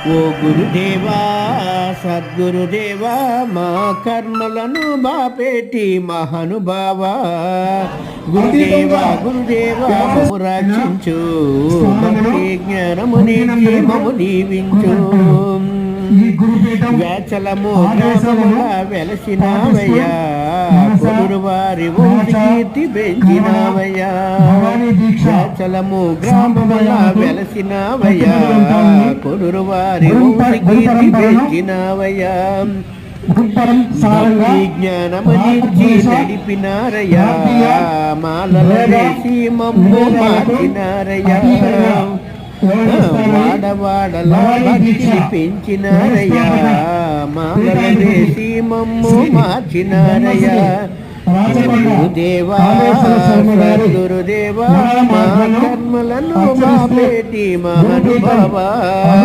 ఓ గురుదేవా సద్గురుదేవా మా కర్మలను బాపేటి మహానుభావా గురుదేవా గురుదేవా మమ్ము రక్షించు భక్తి జ్ఞానముని మమ్ము దీవించు వేచలము గ్రామముగా వెలసినావయ్యా కొడురు వారి కీర్తి పెంచినావయ్యా వేచలము గ్రామముగా వెలసినావయ్యా కొడురు వారి కీర్తి పెంచినావయ్యా భక్తి జ్ఞానమనిచ్చి నడిపినారయ్యా మాలల వేసి మమ్ము మార్చినారయ్యా వాడవాడలా భక్తి పెంచినారయ్యా మాలల వేసి మమ్ము మార్చినారయ్యా గురుదేవా సద్గురుదేవా మా కర్మలను బాపేటి మహానుభావా